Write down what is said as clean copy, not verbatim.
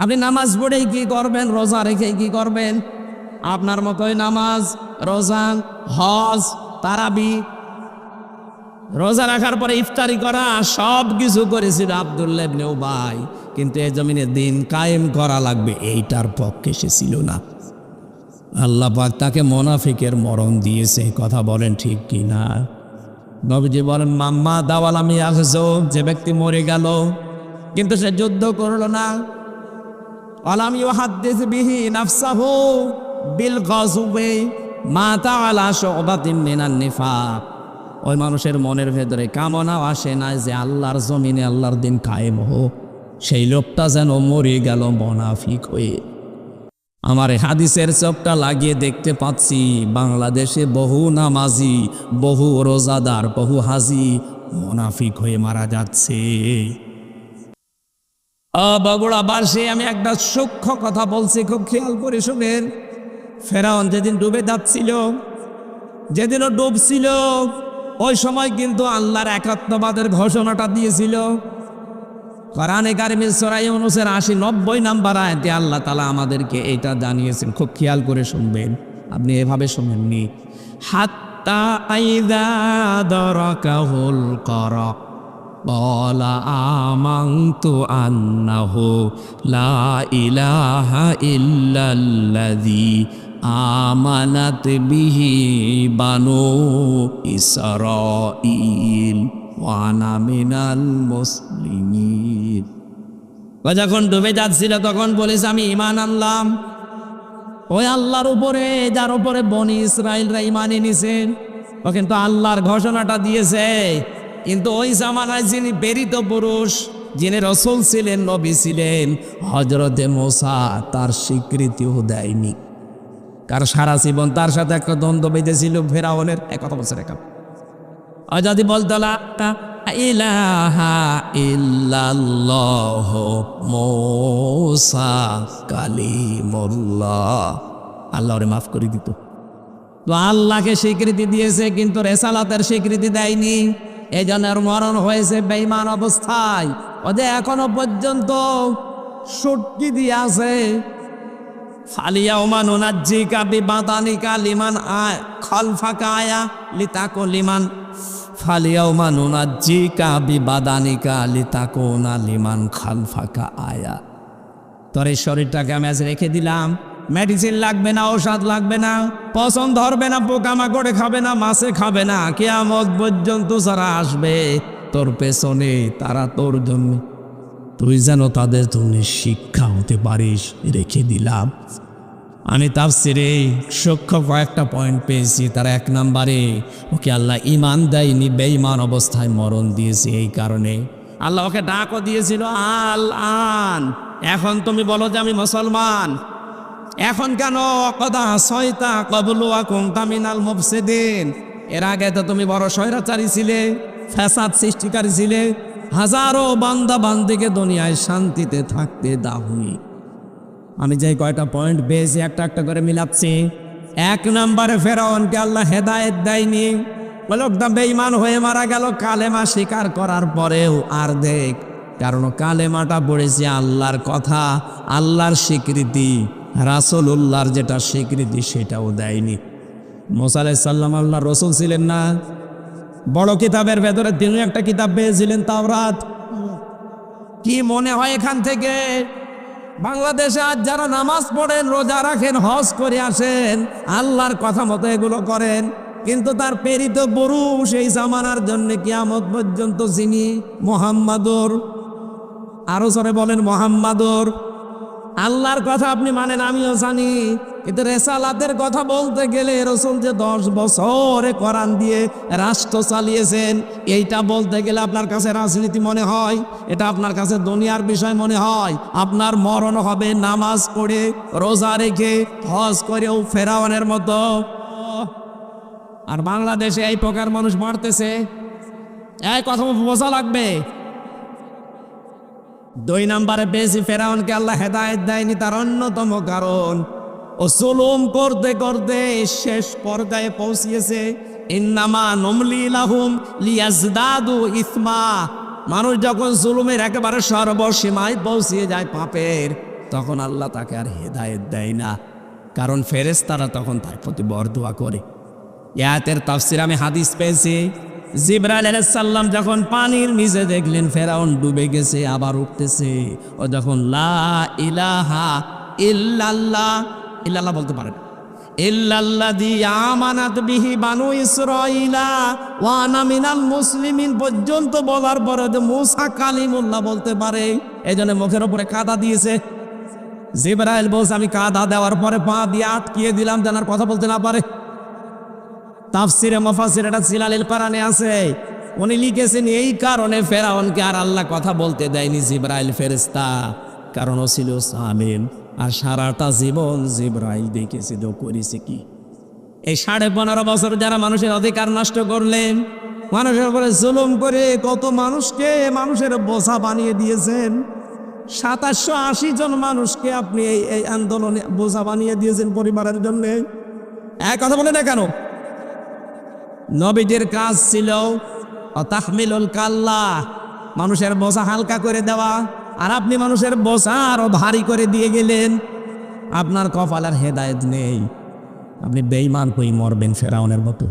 আপনি নামাজ পড়েই কি করবেন, রোজা রেখে কি করবেন? আপনার মতোই নামাজ, রোজা, হজ, তারাবি, রোজা রাখার পরে ইফতারি করা সব কিছু করেছিল আব্দুল্লাহ ইবনে উবাই, কিন্তু এই জমিনে দিন কায়েম করা লাগবে এইটার পক্ষে সে ছিল না। আল্লাহ পাক তাকে মুনাফিকের মরণ দিয়েছে, কথা বলেন ঠিক কি না? নবীজি বলেন মাম্মা দাওয়ালামি আখজো, যে ব্যক্তি মরে গেল কিন্তু সে যুদ্ধ করলো না, আলাম ইউহাদ্দিস বিহি নাফসাহু বিল গাজওয়ি মাতা আলা শুবাতিন মিনান নিফাক, ওই মানুষের মনের ভেতরে কামনা আসে না যে আল্লাহর জমিনে আল্লাহর দিন কায়েম হোক, সেই লোকটা যেন মরে গেল মুনাফিক হয়ে। আমার হাদিসের চোখটা লাগিয়ে দেখতে পাচ্ছি বাংলাদেশে বহু নামাজি, বহু রোজাদার, বহু হাজি মুনাফিক হয়ে মারা যাচ্ছে। বগুড়াবাসী, আমি একটা সূক্ষ্ম কথা বলছি, খুব খেয়াল করে শুনেন। ফেরাউন যেদিন ডুবে যাচ্ছিল, যেদিনও ডুবছিল, ওই সময় কিন্তু আল্লাহর একাত্মবাদের ঘোষণাটা দিয়েছিল। কোরআনে কারিমে সূরা ইউনূসের ৮০-৯০ নাম্বার আয়াতে আল্লাহ তাআলা আমাদেরকে এটা জানিয়েছেন, খুব খেয়াল করে শুনবেন। আপনি এভাবে শুনেননি, হাত্তা আইযা দারাকাহুল কারাক ক্বালা আমানতু আন্নাহু লা ইলাহা ইল্লাল্লাযী আমানাত বিহি বানু ইসরাঈল ওয়া আনা মিনাল মুসলিমিন। যখন ডুবে যাচ্ছিল তখন বলেছে আমি ঈমান আনলাম ওই আল্লাহর উপরে যার উপরে বনি ইসরাঈলরা ঈমান এনেছেন। ও কিন্তু আল্লাহর ঘোষণাটা দিয়েছে, কিন্তু ওই জামানায় যিনি প্রেরিত পুরুষ, যিনি রাসূল ছিলেন, নবী ছিলেন, হযরতে মুসা, তার স্বীকৃতিও দেয়নি। কারণ সারা জীবন তার সাথে একটা দ্বন্দ্ব বেঁধেছিল ফেরাউনের। এক কথা বলছে রেখা, যদি বলতো লা ইলাহা ইল্লাল্লাহ মুসা কালিমুল্লাহ, আল্লাহ ওরে মাফ করে দিত। তো আল্লাহকে স্বীকৃতি দিয়েছে কিন্তু রেসালাতের স্বীকৃতি দেয়নি, এই জন্য মরণ হয়েছে বেঈমান অবস্থায়। ওদের এখনো পর্যন্ত সুটকি দিয়ে আছে। ফালিয়াউমা নুনাজ্জিকা বিবাদানিকা লিমান খালফাকা আয়া লিতাকুনা লিমান, ফালিয়াউমা নুনাজ্জিকা বিবাদানিকা লিতাকুনা লিমান খালফাকা আয়া। তোর এই শরীরটাকে আমি আজ রেখে দিলাম, মেডিসিন লাগবে না, ঔষধ লাগবে না, পছন্দ ধরবে না, পোকামাকড়ে খাবে না, মাছে খাবে না, কিয়ামত পর্যন্ত যারা আসবে তোর পেছনে, তারা তোর জন্য, তুই যেন তাদের জন্য শিক্ষা হতে পারিস, রেখে দিলাম। আমি তাফসিরে সূক্ষ্ম কয়েকটা পয়েন্ট পেয়েছি। তার এক নম্বরে ওকে আল্লাহ ঈমান দেয়নি, বেঈমান অবস্থায় মরণ দিয়েছে। এই কারণে আল্লাহ ওকে ডাকও দিয়েছিল, আল আন, এখন তুমি বলো যে আমি মুসলমান। এখন কেন কথা সয়তা কবলু আকুমতা মিনাল মুফসিদিন, এর আগে তো তুমি বড় স্বৈরাচারী ছিলে, ফ্যাসাদ সৃষ্টিকারী ছিলে, হাজারো বান্দা বান্দিকে দুনিয়ায় শান্তিতে থাকতে দাওনি। আমি যে কয়টা পয়েন্ট পেয়েছি একটা একটা করে মিলাচ্ছি। এক নম্বরে ফেরাউনকে আল্লাহ হেদায়েত দেয়নি, লোকটা বেঈমান হয়ে মারা গেল কালেমা স্বীকার করার পরেও। আর দেখ, কারণ কালেমাটা পড়েছে আল্লাহর কথা, আল্লাহর স্বীকৃতি, রাসূলুল্লাহর যেটা স্বীকৃতি সেটাও দেয়নি। মুসা আলাইহিস সালাম আল্লাহর রাসূল ছিলেন না, বড় কিতাবের ভেতরে তিনি একটা কিতাব পেয়েছিলেন, তাওরাত। কি মনে হয় এখান থেকে বাংলাদেশে আজ যারা নামাজ পড়েন, রোজা রাখেন, হজ করে আসেন, আল্লাহর কথা মতো এগুলো করেন, কিন্তু তার প্রেরিত পুরুষ এই জামানার জন্য কিয়ামত পর্যন্ত যিনি মুহাম্মাদুর, আরো জোরে বলেন মুহাম্মাদুর, আল্লাহর কথা আপনি মানেন, আমিও জানি, কিন্তু রেসালাতের কথা বলতে গেলে রাসূল যে 10 বছরে কোরআন দিয়ে রাষ্ট্র চালিয়েছেন, এইটা বলতে গেলে আপনার কাছে রাজনীতি মনে হয়, এটা আপনার কাছে দুনিয়ার বিষয় মনে হয়। আপনার মরণ হবে নামাজ পড়ে, রোজা রেখে, হজ করেও ফেরাউনের মতো। আর বাংলাদেশে এই প্রকার মানুষ মারতেছে, এই কথা বোঝা লাগবে। 2 নম্বরে পেয়েছি ফেরাউনকে আল্লাহ হেদায়েত দেয়নি, তার অন্যতম কারণ ও জুলুম করতে করতে শেষ পর্যায়ে পৌঁছিয়েছে। ইন্নামা নুমলি লাহুম লিয়াজদাদু ইসমা, মানুষ যখন জুলুমের একেবারে সর্বসীমায় পৌঁছিয়ে যায় পাপের, তখন আল্লাহ তাকে আর হেদায়েত দেয় না, কারণ ফেরেশতারা তখন তার প্রতি বরদোয়া করে। এই আয়াতের তাফসীর আমি হাদিস পেয়েছি, জিবরাইল আলাইহিস সালাম যখন পানির নিচে দেখলেন ফেরাউন ডুবে গেছে, আবার উঠতেছে, ও যখন লা ইলাহা ইল্লাল্লাহ, ইল্লাল্লাহ বলতে পারেন, ইল্লাল্লাযী আমানাত বিহি বানু ইসরাঈলা ওয়া আনা মিনাল মুসলিমিন পর্যন্ত বলার পরে যে মূসা কালিমুল্লাহ বলতে পারে, এজন্য মুখের উপরে কাদা দিয়েছে। জিবরাইল বলছে আমি কাদা দেওয়ার পরে পা দিয়ে আটকিয়ে দিলাম যেন আর কথা বলতে না পারে। তাফসিরে মুফাসসির এটা সিলালিল কোরআনে আছে, উনি লিখেছেন এই কারণে ফেরাউনকে আর আল্লাহ কথা বলতে দেয়নি জিবরাইল ফেরেশতা, কারণ ও ছিল সালিম। আর সারাটা জীবন জিবরাইল দেখেছে তো করেছে কি। এই 15.5 বছর যারা মানুষের অধিকার নষ্ট করলেন, মানুষের উপরে জুলুম করে কত মানুষকে মানুষের বোঝা বানিয়ে দিয়েছেন। 2780 জন মানুষকে আপনি এই আন্দোলনে বোঝা বানিয়ে দিয়েছেন পরিবারের জন্য। এক কথা বলে না কেন? নবীদের কাজ ছিল তাহমিলুল কাল্লা, মানুষের বোঝা হালকা করে দেওয়া, আর আপনি মানুষের বোঝা আরো ভারী করে দিয়ে গেলেন। আপনার কপাল আর হেদায়েত নেই, আপনি বেঈমান হয়ে মরবেন ফেরাউনের মতো।